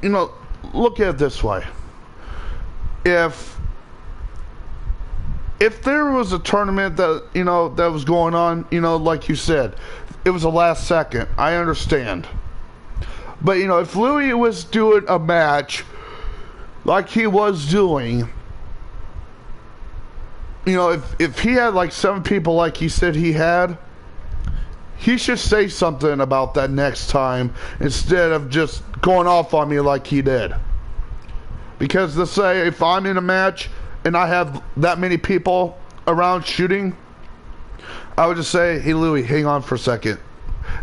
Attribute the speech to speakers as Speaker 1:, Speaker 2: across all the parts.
Speaker 1: you know, look at it this way. If there was a tournament that, you know, that was going on, you know, like you said, it was the last second. I understand. But, you know, if Louis was doing a match like he was doing, you know, if he had like 7 people like he said he had, he should say something about that next time instead of just going off on me like he did. Because let's say if I'm in a match and I have that many people around shooting, I would just say, hey Louis, hang on for a second.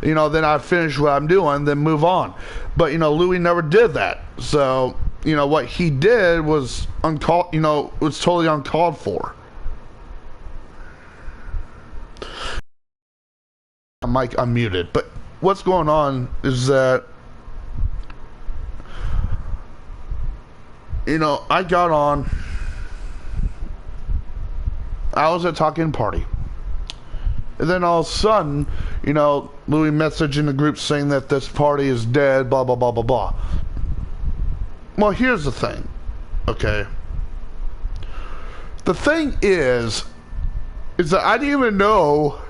Speaker 1: You know, then I finish what I'm doing, then move on. But, you know, Louis never did that. So, you know, what he did was uncalled, you know, was totally uncalled for. Mike unmuted, but what's going on is that, you know, I got on, I was at a talking party, and then all of a sudden, you know, Louis messaged in the group saying that this party is dead, blah blah blah blah blah. Well, here's the thing, okay? The thing is that I didn't even know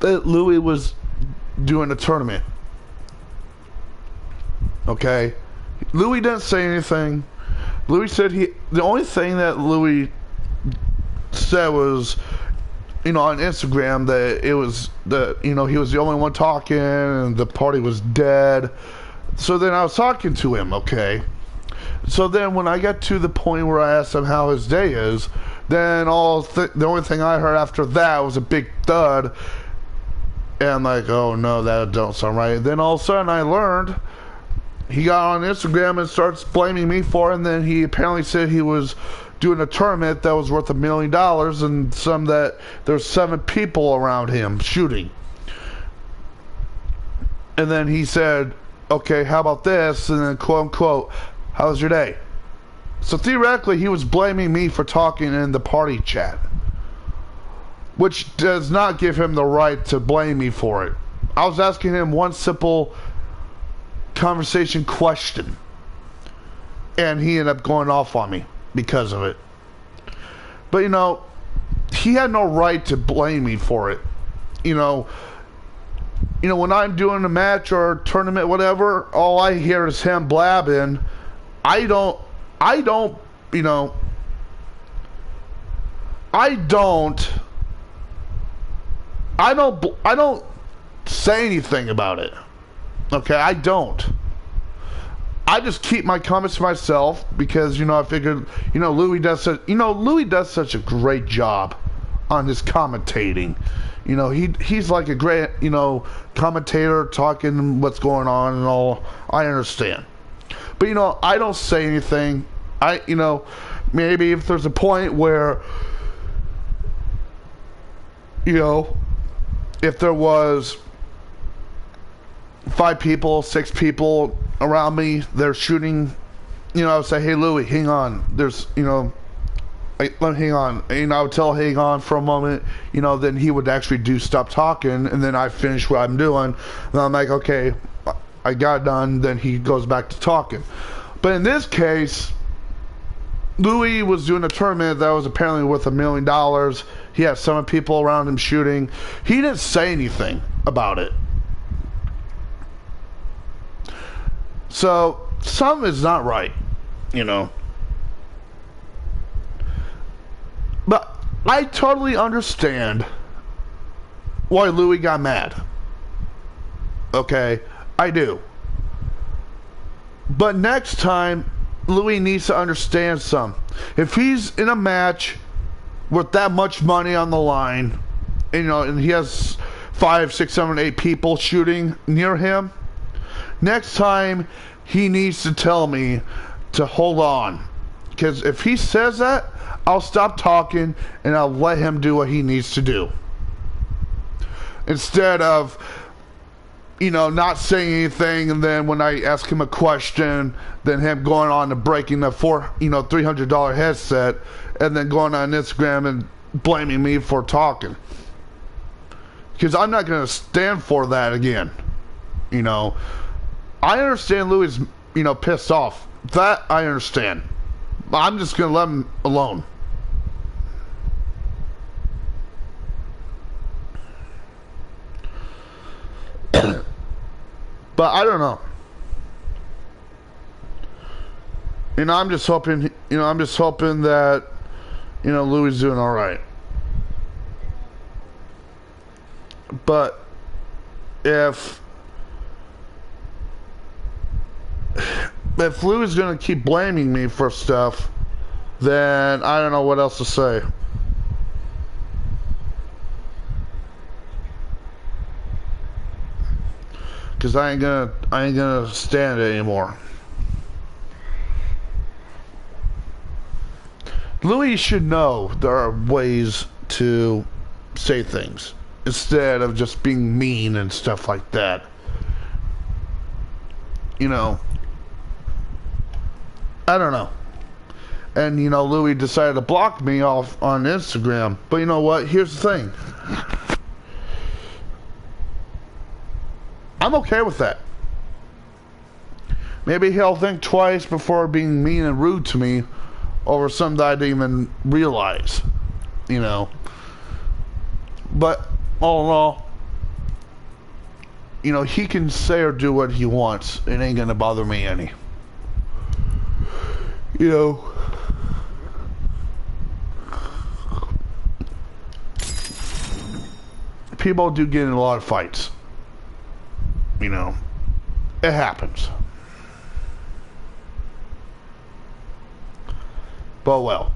Speaker 1: that Louis was doing a tournament. Okay? Louis didn't say anything. Louis said the only thing that Louis said was, you know, on Instagram that it was you know, he was the only one talking and the party was dead. So then I was talking to him, okay? So then when I got to the point where I asked him how his day is, then the only thing I heard after that was a big thud. And I'm like, oh no, that don't sound right. Then all of a sudden I learned he got on Instagram and starts blaming me for it, and then he apparently said he was doing a tournament that was worth $1 million and that there's 7 people around him shooting. And then he said, okay, how about this? And then quote unquote, how was your day? So theoretically he was blaming me for talking in the party chat, which does not give him the right to blame me for it. I was asking him one simple conversation question, and he ended up going off on me because of it. But, you know, he had no right to blame me for it. You know, when I'm doing a match or a tournament, whatever, all I hear is him blabbing. I don't say anything about it. Okay, I don't. I just keep my comments to myself because, you know, I figured, you know, Louis does such a great job on his commentating. You know, he's like a great, you know, commentator talking what's going on and all. I understand. But, you know, I don't say anything. You know, maybe if there's a point where, you know, if there was 5 people, 6 people around me, they're shooting, you know, I would say, hey Louis, hang on, there's, you know, hang on, and I would tell hang on for a moment, you know, then he would actually stop talking, and then I finish what I'm doing, and I'm like, okay, I got done, then he goes back to talking. But in this case, Louis was doing a tournament that was apparently worth $1 million. He had 7 people around him shooting. He didn't say anything about it. So, something is not right, you know. But I totally understand why Louis got mad. Okay, I do. But next time, Louis needs to understand something. If he's in a match with that much money on the line, and, you know, and he has 5, 6, 7, 8 people shooting near him, next time he needs to tell me to hold on. Because if he says that, I'll stop talking and I'll let him do what he needs to do. Instead of, you know, not saying anything, and then when I ask him a question, then him going on to breaking the $300 headset, and then going on Instagram and blaming me for talking. Because I'm not going to stand for that again. You know, I understand Louis, pissed off. That I understand. I'm just gonna let him alone. But I don't know. I'm just hoping. I'm just hoping that Louis is doing all right. But if Louis is gonna keep blaming me for stuff, then I don't know what else to say. Cause I ain't gonna stand it anymore. Louis should know there are ways to say things instead of just being mean and stuff like that. I don't know. And Louis decided to block me off on Instagram. But you know what? Here's the thing. I'm okay with that. Maybe he'll think twice before being mean and rude to me over something that I didn't even realize. But all in all, he can say or do what he wants. It ain't gonna bother me any. People do get in a lot of fights. It happens. But well.